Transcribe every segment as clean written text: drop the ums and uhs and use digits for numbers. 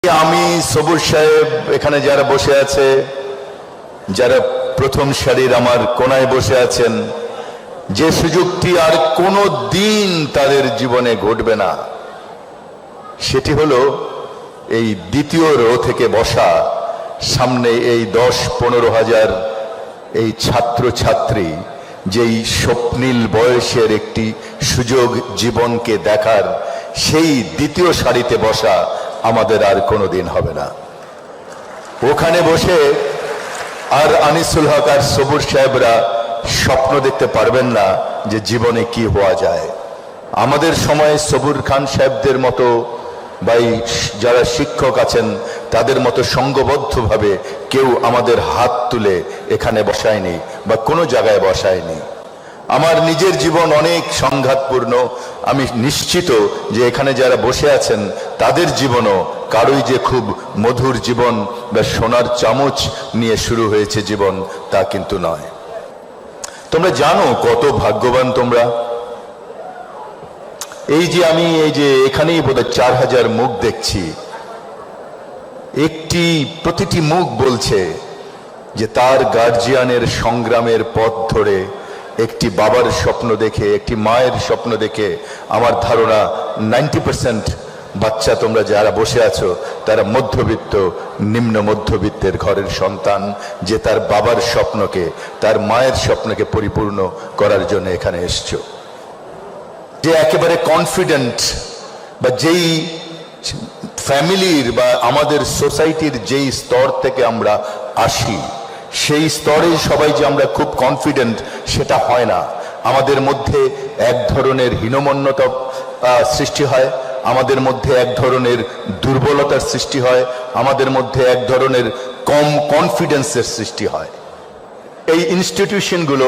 আমি সবুজ সাহেব, এখানে যারা বসে আছে, যারা প্রথম সারির আমার কোনায় বসে আছেন, যে সুযোগটি আর কোনো দিন তাদের জীবনে ঘটবে না, সেটি হলো এই দ্বিতীয় রো থেকে বসা সামনে এই 10-15 হাজার এই ছাত্রছাত্রী, যেই স্বপ্নীল বয়সের একটি সুযোগ জীবনকে দেখার, সেই দ্বিতীয় সারিতে বসা আমাদের আর কোনোদিন হবে না। ওখানে বসে আর আনিসুল হক আর সবুজ সাহেবরা স্বপ্ন দেখতে পারবেন না যে জীবনে কি হওয়া যায়। আমাদের সময়ে সবুর খান সাহেবদের মতো বা যারা শিক্ষক আছেন তাদের মতো সংঘবদ্ধভাবে কেউ আমাদের হাত তুলে এখানে বসায়নি বা কোনো জায়গায় বসায়নি। আমার নিজের জীবন অনেক সংঘাতপূর্ণ। আমি নিশ্চিত যে এখানে যারা বসে আছেন তাদের জীবনও কারোই যে খুব মধুর জীবন বা সোনার চামচ নিয়ে শুরু হয়েছে জীবন, তা কিন্তু নয়। তোমরা জানো কত ভাগ্যবান তোমরা। এই যে আমি এখানেই বোধহয় 4000 মুখ দেখছি, প্রতিটি মুখ বলছে যে তার গার্জিয়ানের সংগ্রামের পথ ধরে একটি বাবার স্বপ্ন দেখে, একটি মায়ের স্বপ্ন দেখে, আমার ধারণা 90% বাচ্চা তোমরা যারা বসে আছো তারা মধ্যবিত্ত, নিম্ন মধ্যবিত্তের ঘরের সন্তান, যে তার বাবার স্বপ্নকে, তার মায়ের স্বপ্নকে পরিপূর্ণ করার জন্য এখানে এসছো। যে একেবারে কনফিডেন্ট, বা যেই ফ্যামিলির বা আমাদের সোসাইটির যেই স্তর থেকে আমরা আসি, সেই স্তরে সবাই যে আমরা খুব কনফিডেন্ট সেটা হয় না। আমাদের মধ্যে এক ধরনের হীনমন্যতা সৃষ্টি হয়, আমাদের মধ্যে এক ধরনের দুর্বলতার সৃষ্টি হয়, আমাদের মধ্যে এক ধরনের কম কনফিডেন্সের সৃষ্টি হয়। এই ইনস্টিটিউশনগুলো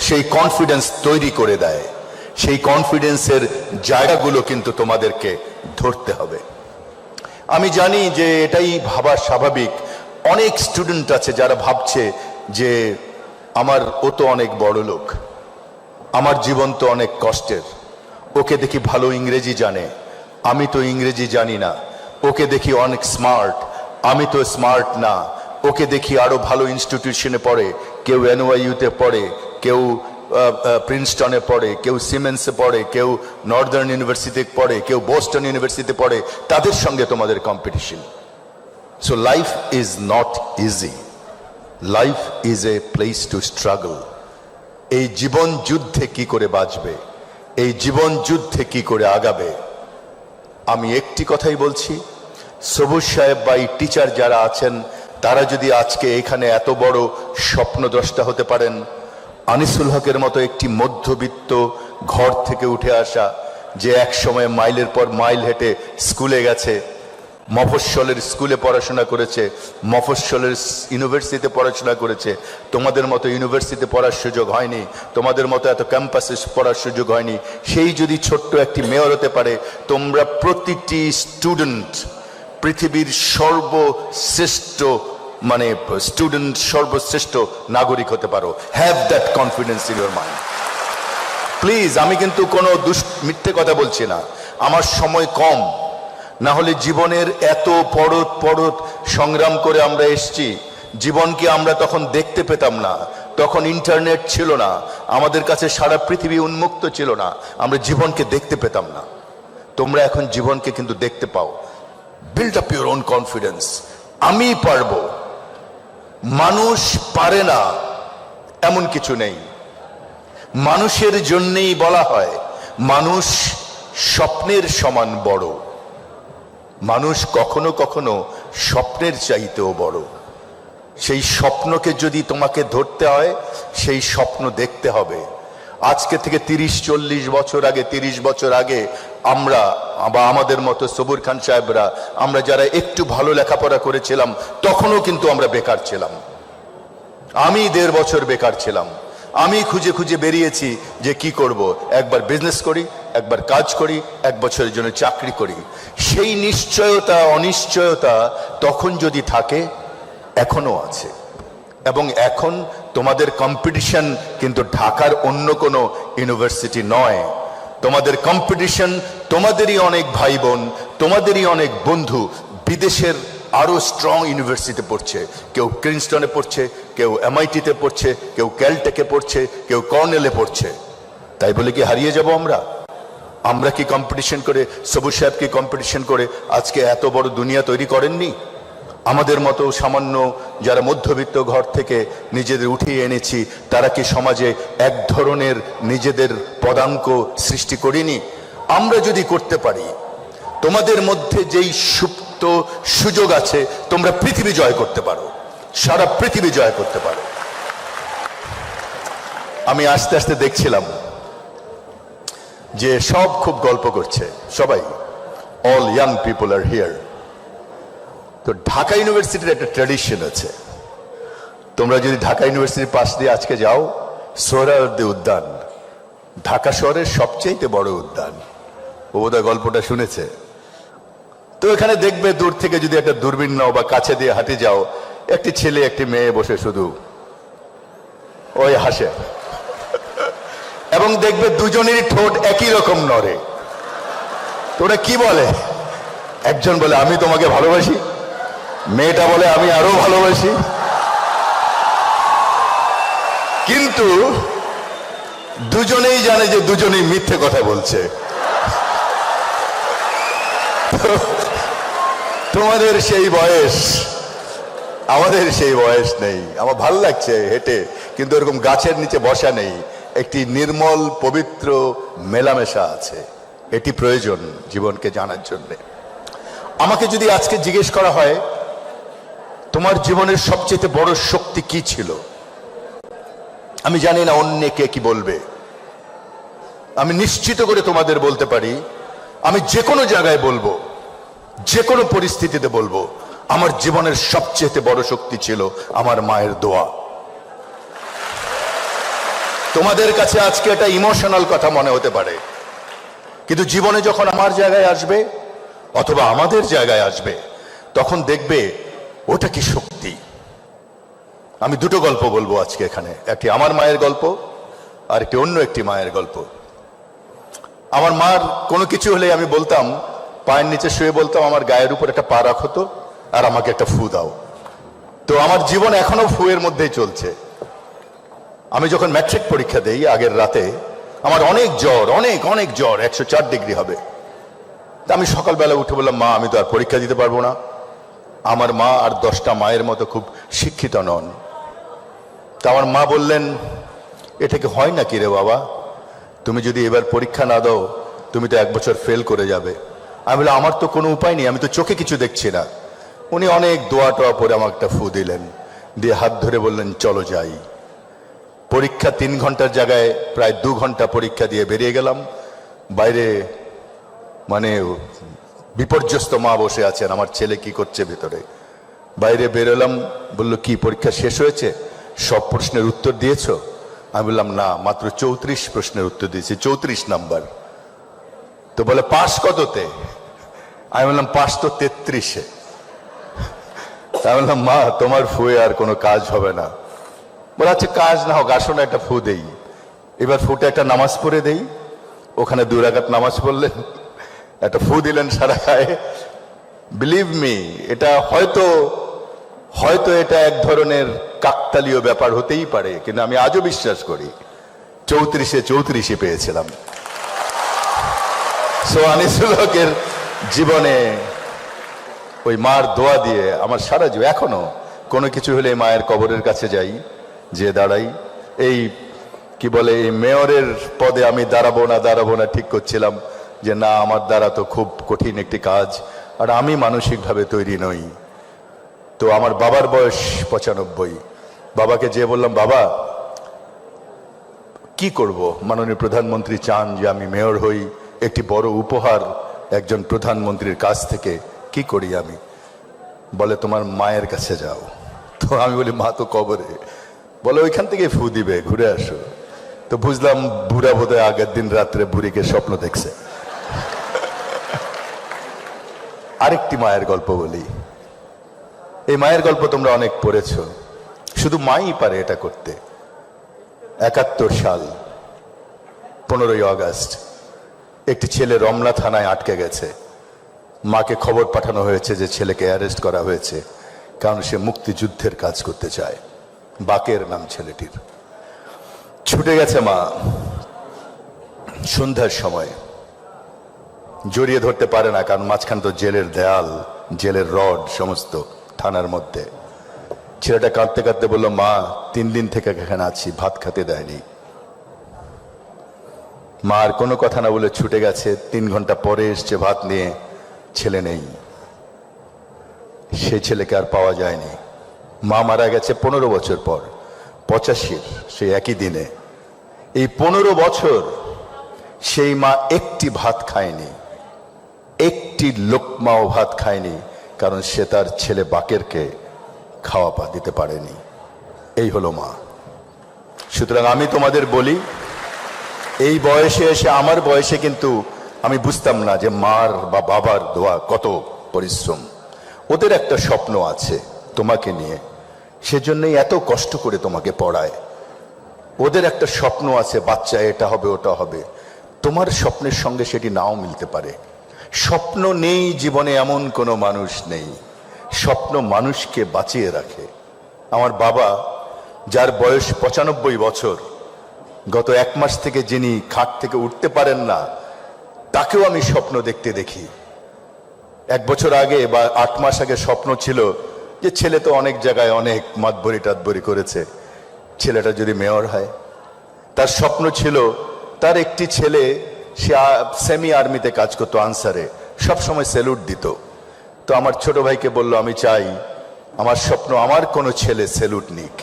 সেই কনফিডেন্স তৈরি করে দেয়। সেই কনফিডেন্সের জায়গাগুলো কিন্তু তোমাদেরকে ধরতে হবে। আমি জানি যে এটাই ভাবা স্বাভাবিক। অনেক স্টুডেন্ট আছে যারা ভাবছে যে ও তো অনেক বড় লোক, আমার জীবন তো অনেক কষ্টের, ওকে দেখি ভালো ইংরেজি জানে, আমি তো ইংরেজি জানি না, ওকে দেখি অনেক স্মার্ট, আমি তো স্মার্ট না, ওকে দেখি আরো ভালো ইনস্টিটিউশনে পড়ে, কেউ NYU-তে পড়ে, কেউ প্রিন্সটনে পড়ে, কেউ সিমেন্সে পড়ে, কেউ নর্দার্ন ইউনিভার্সিটিতে পড়ে, কেউ বোস্টন ইউনিভার্সিটিতে পড়ে, তাদের সঙ্গে তোমাদের competition. So life is not easy. Life is a place to struggle. এই জীবন যুদ্ধে কি করে বাঁচবে, এই জীবন যুদ্ধে কি করে আগাবে, আমি একটি কথাই বলছি, সবুজ সাহেব বা এই টিচার যারা আছেন তারা যদি আজকে এখানে এত বড় স্বপ্নদ্রষ্টা হতে পারেন, আনিসুল হকের মতো একটি মধ্যবিত্ত ঘর থেকে উঠে আসা, যে এক সময় মাইলের পর মাইল হেঁটে স্কুলে গেছে, মফস্বলের স্কুলে পড়াশোনা করেছে, মফস্বলের ইউনিভার্সিটিতে পড়াশোনা করেছে, তোমাদের মতো ইউনিভার্সিটিতে পড়ার সুযোগ হয়নি, তোমাদের মতো এত ক্যাম্পাসে পড়ার সুযোগ হয়নি, সেই যদি ছোট্ট একটি মেয়র হতে পারে, তোমরা প্রতিটি স্টুডেন্ট পৃথিবীর সর্বশ্রেষ্ঠ স্টুডেন্ট, সর্বশ্রেষ্ঠ নাগরিক হতে পারো। Have that confidence in your mind please. আমি কিন্তু কোনো মিথ্যে কথা বলছি না, আমার সময় কম, না হলে জীবনের এত পড়ত সংগ্রাম করে আমরা এসছি, জীবনকে আমরা তখন দেখতে পেতাম না, তখন ইন্টারনেট ছিল না, আমাদের কাছে সারা পৃথিবী উন্মুক্ত ছিল না, আমরা জীবনকে দেখতে পেতাম না। তোমরা এখন জীবনকে কিন্তু দেখতে পাও। Build up your own confidence. আমি পারবো, মানুষ পারে না এমন কিছু নেই। মানুষের জন্যেই বলা হয় মানুষ স্বপ্নের সমান বড়, মানুষ কখনো কখনো স্বপ্নের চাইতেও বড়। সেই স্বপ্নকে যদি তোমাকে ধরতে হয়, সেই স্বপ্ন দেখতে হবে। আজকে থেকে 30-40 বছর আগে, 30 বছর আগে আমরা বা আমাদের মতো সবুর খান সাহেবরা, আমরা যারা একটু ভালো লেখাপড়া করেছিলাম, তখনও কিন্তু আমরা বেকার ছিলাম। আমি 1.5 বছর বেকার ছিলাম। আমি খুঁজে খুঁজে বেরিয়েছি যে কি করব, একবার বিজনেস করি, একবার কাজ করি, 1 বছরের জন্য চাকরি করি। সেই নিশ্চয়তা অনিশ্চয়তা তখন যদি থাকে, এখনো আছে। এবং এখন তোমাদের কম্পিটিশন কিন্তু ঢাকার অন্য কোনো ইউনিভার্সিটি নয়। তোমাদের কম্পিটিশন তোমাদেরই অনেক ভাই বোন, তোমাদেরই অনেক বন্ধু বিদেশের আরো স্ট্রং ইউনিভার্সিটিতে পড়ছে, কেউ প্রিন্সটনে পড়ছে, কেউ MIT-তে পড়ছে, কেউ ক্যালটেকে পড়ছে, কেউ কর্নেলে পড়ছে। তাই বলে কি হারিয়ে যাব আমরা? আমরা কি কম্পিটিশন করে, সবুজ সাহেব কি কম্পিটিশন করে আজকে এত বড় দুনিয়া তৈরি করেননি? আমাদের মতো সামান্য যারা মধ্যবিত্ত ঘর থেকে নিজেদের উঠিয়ে এনেছি, তারা কি সমাজে এক ধরনের নিজেদের পদাঙ্ক সৃষ্টি করিনি? আমরা যদি করতে পারি, তোমাদের মধ্যে যেই সুপ্ত সুযোগ আছে, তোমরা পৃথিবী জয় করতে পারো, সারা পৃথিবী জয় করতে পারো। আমি আস্তে আস্তে দেখছিলাম যে সব খুব গল্প করছে, সবাই, all young people R here. তো ঢাকা ইউনিভার্সিটির একটা ট্র্যাডিশন আছে, তোমরা যদি ঢাকা ইউনিভার্সিটির পাশ দিয়ে আজকে যাও, সোহরাওয়ার্দী উদ্যান ঢাকা শহরের সবচেয়ে বড় উদ্যান, ও বোধহয় গল্পটা শুনেছে। তো এখানে দেখবে দূর থেকে যদি একটা দূরবীন নাও বা কাছে দিয়ে হাঁটে যাও, একটি ছেলে একটি মেয়ে বসে শুধু ওই হাসে, এবং দেখবে দুজনেরই ঠোঁট একই রকম নড়ে। তোরা কি বলে? একজন বলে আমি তোমাকে ভালোবাসি, মেয়েটা বলে আমি আরো ভালোবাসি, কিন্তু দুজনেই জানে যে দুজনেই মিথ্যে কথা বলছে। তোমাদের সেই বয়স, আমাদের সেই বয়স নেই। আমার ভালো লাগছে হেঁটে, কিন্তু এরকম গাছের নিচে বসা নেই, একটি নির্মল পবিত্র মেলামেশা আছে, এটি প্রয়োজন জীবনকে জানার জন্য। আমাকে যদি আজকে জিজ্ঞেস করা হয় তোমার জীবনের সবচেয়ে বড় শক্তি কি ছিল, আমি জানি না অন্য কে কি বলবে। আমি নিশ্চিত করে তোমাদের বলতে পারি, আমি যে কোনো জায়গায় বলবো, যে কোনো পরিস্থিতিতে বলবো, আমার জীবনের সবচেয়ে বড় শক্তি ছিল আমার মায়ের দোয়া। তোমাদের কাছে আজকে এটা ইমোশনাল কথা মনে হতে পারে, কিন্তু জীবনে যখন আমার জায়গায় আসবে অথবা আমাদের জায়গায় আসবে, তখন দেখবে ওটা কি শক্তি। আমি দুটো গল্প বলবো আজকে এখানে, একটি আমার মায়ের গল্প আর একটি অন্য একটি মায়ের গল্প। আমার মার কোনো কিছু হলে আমি বলতাম, পায়ের নিচে শুয়ে বলতাম আমার গায়ের উপর একটা পা রাখো তো, আর আমাকে একটা ফু দাও। তো আমার জীবন এখনো ফুয়ের মধ্যেই চলছে। আমি যখন ম্যাট্রিক পরীক্ষা দেই আগের রাতে, আমার অনেক জ্বর, অনেক অনেক জ্বর, 104 ডিগ্রি হবে। তা আমি সকালবেলা উঠে বললাম, মা আমি তো আর পরীক্ষা দিতে পারবো না। আমার মা আর 10টা মায়ের মতো খুব শিক্ষিত নন। তা আমার মা বললেন, এটা কি হয় নাকি রে বাবা, তুমি যদি এবার পরীক্ষা না দাও তুমি তো 1 বছর ফেল করে যাবে। আমি বললাম আমার তো কোনো উপায় নেই, আমি তো চোখে কিছু দেখছি না। উনি অনেক দোয়া টোয়া পরে আমাকে একটা ফু দিলেন, দিয়ে হাত ধরে বললেন চলো যাই। পরীক্ষা 3 ঘন্টার জায়গায় প্রায় 2 ঘন্টা পরীক্ষা দিয়ে বেরিয়ে গেলাম। বাইরে মানে বিপর্যস্ত মা বসে আছেন, আমার ছেলে কি করছে ভেতরে। বাইরে বেরোলাম, বলল কি পরীক্ষা শেষ হয়েছে, সব প্রশ্নের উত্তর দিয়েছো? আমি বললাম না, মাত্র 34 প্রশ্নের উত্তর দিয়েছি, 34 নাম্বার। তো বলে পাস কততে? আমি বললাম পাস তো 33-এ। আমি বললাম মা তোমার ফুয়ে আর কোনো কাজ হবে না। বলে আচ্ছা কাজ না হোক, আসো না একটা ফু দেই। এবার ফুটে একটা নামাজ পড়ে দেই। ওখানে 2 রাকাত নামাজ পড়লেন, একটা ফু দিলেন সারা গায়ে। বিলিভ মি, এটা হয়তো এটা এক ধরনের কাকতালীয় ব্যাপার হতেই পারে, কিন্তু আমি আজও বিশ্বাস করি 34-এ 34-ই পেয়েছিলাম। সো আনিসুল হকের জীবনে ওই মার দোয়া দিয়ে আমার সারা জীবন, এখনো কোনো কিছু হলে মায়ের কবরের কাছে যাই, যে দাঁড়াই। এই কি বলে, এই মেয়রের পদে আমি দাঁড়াবো না ঠিক করছিলাম যে না, আমার দ্বারা তো খুব কঠিন একটি কাজ, আর আমি মানসিকভাবে তৈরি নই। তো আমার বাবার বয়স 95। বাবাকে যে বললাম, বাবা কি করব, মাননীয় প্রধানমন্ত্রী চান যে আমি মেয়র হই, একটি বড় উপহার একজন প্রধানমন্ত্রীর কাছ থেকে, কি করি আমি? বলে তোমার মায়ের কাছে যাও। তো আমি বলি মা তো কবরে। বলে ওইখান থেকে ফু দিবে, ঘুরে আসো। তো বুঝলাম বুড়া বোধহয় আগের দিন রাত্রে বুড়িকে স্বপ্ন দেখছে। আরেকটি মায়ের গল্প বলি। এই মায়ের গল্প তোমরা অনেক পড়েছো, শুধু মাই পারে এটা করতে। 71 সাল 15ই আগস্ট একটি ছেলে রমনা থানায় আটকে গেছে। মাকে খবর পাঠানো হয়েছে যে ছেলেকে অ্যারেস্ট করা হয়েছে, কারণ সে মুক্তিযুদ্ধের কাজ করতে চায়। বাকের নাম ছেলেটির। ছুটে গেছে মা। সন্ধ্যার সময় জড়িয়ে ধরতে পারে না, কারণ মাঝখান তো জেলের দেয়াল, জেলের রড সমস্ত থানার মধ্যে। ছেলেটা কাঁদতে কাঁদতে বলল, মা 3 দিন থেকে এখানে আছি, ভাত খেতে দেয়নি। মা আর কোনো কথা না বলে ছুটে গেছে। 3 ঘন্টা পরে এসছে ভাত নিয়ে, ছেলে নেই। সেই ছেলেকে আর পাওয়া যায়নি। মা মারা গেছে 15 বছর পর, 85-র সেই একই দিনে। এই 15 বছর সেই মা একটি ভাত খায়নি, একটি লোকমাও ভাত খায়নি, কারণ সে তার ছেলে বাকেরকে খাওয়া পা দিতে পারেনি। এই হলো মা। সুতরাং আমি তোমাদের বলি, এই বয়সে এসে, আমার বয়সে কিন্তু আমি বুঝতাম না যে মার বা বাবার দোয়া কত পরিশ্রম। ওদের একটা স্বপ্ন আছে তোমাকে নিয়ে, সেজন্যই এত কষ্ট করে তোমাকে পড়ায়। ওদের একটা স্বপ্ন আছে, বাচ্চা এটা হবে ওটা হবে। তোমার স্বপ্নের সঙ্গে সেটি নাও মিলতে পারে। স্বপ্ন নেই জীবনে এমন কোনো মানুষ নেই। স্বপ্ন মানুষকে বাঁচিয়ে রাখে। আমার বাবা, যার বয়স 95 বছর, গত 1 মাস থেকে যিনি খাট থেকে উঠতে পারেন না, তাকেও আমি স্বপ্ন দেখতে দেখি। 1 বছর আগে বা 8 মাস আগে স্বপ্ন ছিল যে ছেলে তো অনেক জায়গায় অনেক মাতবরি টাতবরি করেছে, ছেলেটা যদি মেয়র হয়। তার স্বপ্ন ছিল, তার একটি ছেলে, সে সেমি আর্মিতে কাজ করতো, আনসারে, সবসময় স্যালুট দিত। তো আমার ছোট ভাইকে বলল, আমি চাই আমার স্বপ্ন আমার কোনো ছেলে স্যালুট নিক।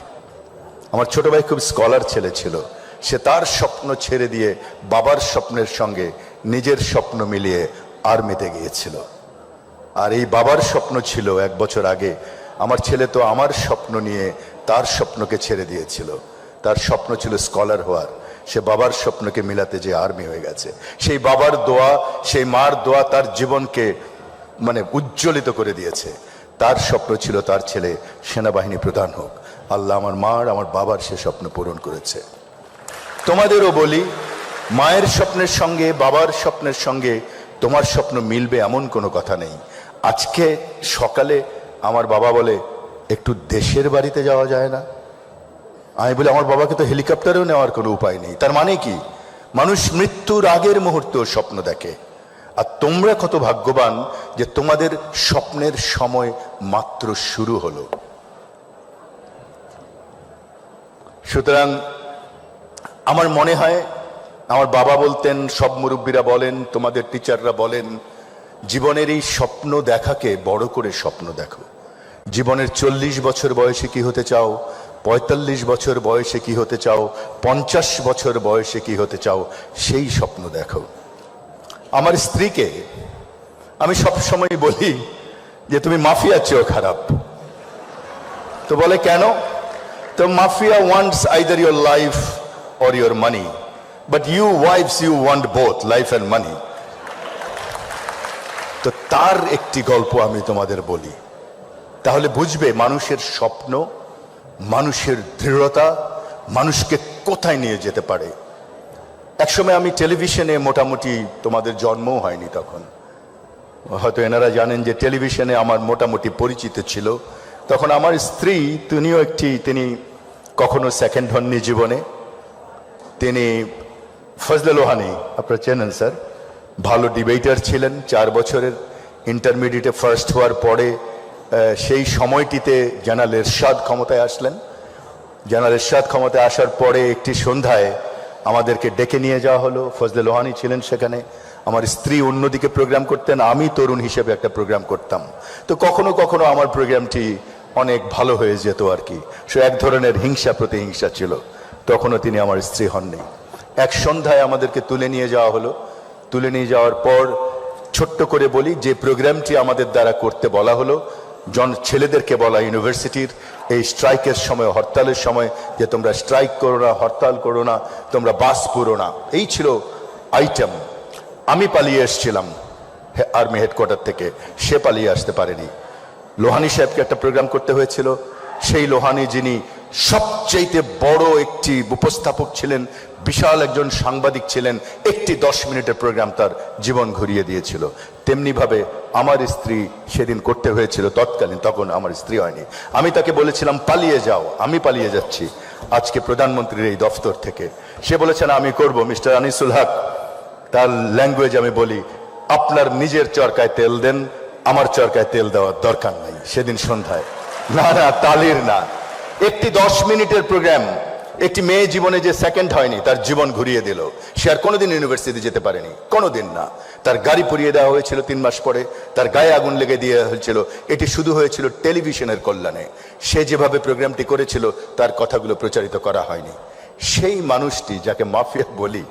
আমার ছোট ভাই খুব স্কলার ছেলে ছিল, সে তার স্বপ্ন ছেড়ে দিয়ে বাবার স্বপ্নের সঙ্গে নিজের স্বপ্ন মিলিয়ে আর্মিতে গিয়েছিল। আর এই বাবার স্বপ্ন ছিল 1 বছর আগে, আমার ছেলে তো আমার স্বপ্ন নিয়ে তার স্বপ্নকে ছেড়ে দিয়েছিল। তার স্বপ্ন ছিল স্কলার হওয়ার, সে বাবার স্বপ্নকে মিলাতে যে আর্মি হয়ে গেছে। সেই বাবার দোয়া, সেই মার দোয়া তার জীবনকে উজ্জ্বলিত করে দিয়েছে। তার স্বপ্ন ছিল তার ছেলে সেনাবাহিনী প্রধান হোক। আল্লাহ আমার মার, আমার বাবার সে স্বপ্ন পূরণ করেছে। তোমাদেরও বলি, মায়ের স্বপ্নের সঙ্গে বাবার স্বপ্নের সঙ্গে তোমার স্বপ্ন মিলবে এমন কোনো কথা নেই। আজকে সকালে আমার বাবা বলে, একটু দেশের বাড়িতে যাওয়া যায় না? আমি বলি, আমার বাবাকে তো হেলিকপ্টারেও নেওয়ার কোনো উপায় নেই। তার মানে কি? মানুষ মৃত্যুর আগের মুহূর্তে স্বপ্ন দেখে। আর তোমরা কত ভাগ্যবান যে তোমাদের স্বপ্নের সময় মাত্র শুরু হলো। সুতরাং আমার মনে হয়, আমার বাবা বলতেন, সব মুরব্বীরা বলেন, তোমাদের টিচাররা বলেন, জীবনের এই স্বপ্ন দেখাকে বড় করে স্বপ্ন দেখো। জীবনের 40 বছর বয়সে কি হতে চাও, 45 বছর বয়সে কি হতে চাও, 50 বছর বয়সে কি হতে চাও, সেই স্বপ্ন দেখো। আমার স্ত্রীকে আমি সব সময় বলি যে তুমি মাফিয়ার চেয়েও খারাপ। তো বলে, কেন? তো mafia wants either your life or your money, but you wives, you want both life and money. তো তার একটি গল্প আমি তোমাদের বলি, তাহলে বুঝবে মানুষের স্বপ্ন, মানুষের দৃঢ়তা মানুষকে কোথায় নিয়ে যেতে পারে। একসময় আমি টেলিভিশনে, মোটামুটি তোমাদের জন্মও হয়নি তখন, হয়তো এনারা জানেন যে টেলিভিশনে আমার মোটামুটি পরিচিত ছিল। তখন আমার স্ত্রী, তিনি কখনো সেকেন্ড হননি জীবনে। তিনি ফজলে লোহানী, আপনারা চেনেন স্যার, ভালো ডিবেটার ছিলেন। 4 বছরের ইন্টারমিডিয়েটে ফার্স্ট হওয়ার পরে সেই সময়টিতে জেনারেল এরশাদ ক্ষমতায় আসলেন। জেনারেল এরশাদ ক্ষমতায় আসার পরে একটি সন্ধ্যায় আমাদেরকে ডেকে নিয়ে যাওয়া হলো। ফজলে লোহানী ছিলেন সেখানে, আমার স্ত্রী অন্যদিকে প্রোগ্রাম করতেন, আমি তরুণ হিসেবে একটা প্রোগ্রাম করতাম। তো কখনো কখনো আমার প্রোগ্রামটি অনেক ভালো হয়ে যেত আর কি। সে এক ধরনের হিংসা প্রতিহিংসা ছিল। তখনও তিনি আমার স্ত্রী হননি। এক সন্ধ্যায় আমাদেরকে তুলে নিয়ে যাওয়া হলো। তুলে নিয়ে যাওয়ার পর ছোট্ট করে বলি, যে প্রোগ্রামটি আমাদের দ্বারা করতে বলা হলো, ছেলেদেরকে বলা ইউনিভার্সিটির এই স্ট্রাইকের সময়, হরতালের সময়, যে তোমরা স্ট্রাইক করো না, হরতাল করো না, তোমরা বাস পুরো না, এই ছিল আইটেম। আমি পালিয়ে এসেছিলাম আর্মি হেডকোয়ার্টার থেকে, সে পালিয়ে আসতে পারেনি। লোহানী সাহেবকে একটা প্রোগ্রাম করতে হয়েছিল। সেই লোহানী, যিনি সবচেয়ে বড় একটি উপস্থাপক ছিলেন, বিশাল একজন সাংবাদিক ছিলেন। একটি 10 মিনিটের প্রোগ্রাম তার জীবন ঘুরিয়ে দিয়েছিল। তেমনিভাবে আমার স্ত্রী সেদিন করতে হয়েছিল তৎকালীন, তখন আমার স্ত্রী হয়নি। আমি তাকে বলেছিলাম পালিয়ে যাও, আমি পালিয়ে যাচ্ছি আজকে প্রধানমন্ত্রীর এই দফতর থেকে। সে বলেছেন আমি করব। মিস্টার আনিসুল হক, তার ল্যাঙ্গুয়েজ আমি বলি, আপনার নিজের চরকায় তেল দেন, আমার চরকায় তেল দেওয়ার দরকার নাই। সেদিন সন্ধ্যায় না না তালির না, একটি 10 মিনিটের প্রোগ্রাম একটি মেয়ে জীবনে যে সেকেন্ড হয়নি তার জীবন ঘুরিয়ে দিল। সে আর কোনোদিন ইউনিভার্সিটি যেতে পারেনি, কোনোদিন না। তার গাড়ি পুড়িয়ে দেওয়া হয়েছিল 3 মাস পরে, তার গায়ে আগুন লেগে দিয়ে হয়েছিল। এটি শুধু হয়েছিল টেলিভিশনের কল্যাণে। সে যেভাবে প্রোগ্রামটি করেছিল তার কথাগুলো প্রচারিত করা হয়নি। সেই মানুষটি যাকে মাফিয়া বলি,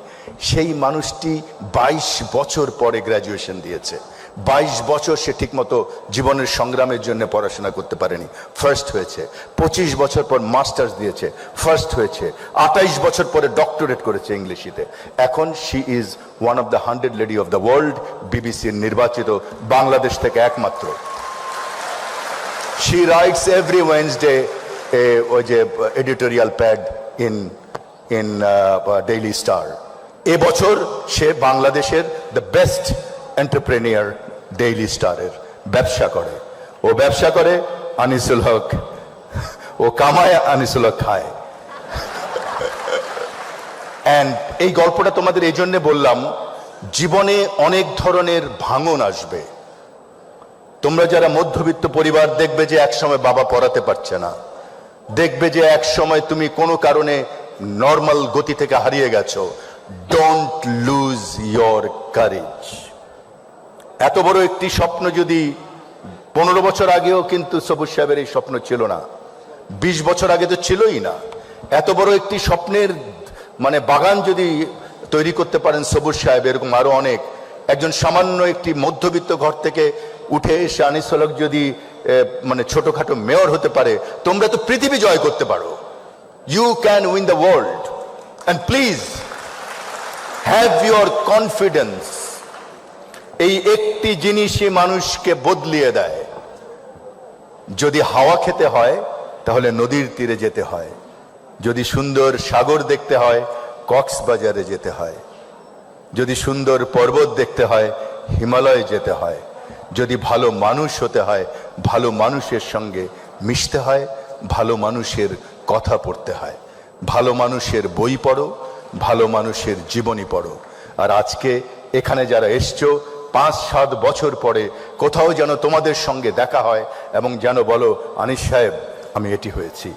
সেই মানুষটি 22 বছর পরে গ্র্যাজুয়েশন দিয়েছে। 22 বছর সে ঠিকমতো জীবনের সংগ্রামের জন্য পড়াশোনা করতে পারেনি, ফার্স্ট হয়েছে। 25 বছর পর মাস্টার্স দিয়েছে, ফার্স্ট হয়েছে। 28 বছর পরে ডক্টরেট করেছে ইংলিশিতে। এখন she is one of the 100 lady of the world, বিবিসির নির্বাচিত, বাংলাদেশ থেকে একমাত্র। শি রাইটস এভরি ওয়েডনেসডে ওই যে editorial pad in daily star. এবছর সে বাংলাদেশের দ্য বেস্ট এন্টারপ্রেনিয়ার ডেইলি স্টারের। ব্যবসা করে, ও ব্যবসা করে, আনিসুল হক ও কামায়, আনিসুল হক খায়। এন্ড এই গল্পটা তোমাদের এই জন্য বললাম, জীবনে অনেক ধরনের ভাঙন আসবে। তোমরা যারা মধ্যবিত্ত পরিবার, দেখবে যে একসময় বাবা পড়াতে পারছে না, দেখবে যে একসময় তুমি কোনো কারণে নর্মাল গতি থেকে হারিয়ে গেছো। Don't lose your courage. এত বড় একটি স্বপ্ন যদি 15 বছর আগেও কিন্তু সবুজ সাহেবের এই স্বপ্ন ছিল না, 20 বছর আগে তো ছিলই না। এত বড় একটি স্বপ্নের মানে বাগান যদি তৈরি করতে পারেন সবুজ সাহেব, এরকম আরো অনেক। একজন সামান্য একটি মধ্যবিত্ত ঘর থেকে উঠে এসে আনিসুল হক যদি মানে ছোটখাটো মেয়র হতে পারে, তোমরা তো পৃথিবী জয় করতে পারো। You can win the world, and please have your confidence. এই একটি জিনিসই মানুষকে বদলিয়ে দেয়। যদি হাওয়া খেতে হয় তাহলে নদীর তীরে যেতে হয়, যদি সুন্দর সাগর দেখতে হয় কক্সবাজারে যেতে হয়, যদি সুন্দর পর্বত দেখতে হয় হিমালয়ে যেতে হয়, যদি ভালো মানুষ হতে হয় ভালো মানুষের সঙ্গে মিশতে হয়, ভালো মানুষের কথা পড়তে হয়। ভালো মানুষের বই পড়ো, ভালো মানুষের জীবনী পড়ো। আর আজকে এখানে যারা এসছো, 5-7 বছর পরে কোথাও যেন তোমাদের সঙ্গে দেখা হয় এবং যেন বলো আনিস সাহেব আমি এটি হয়েছি।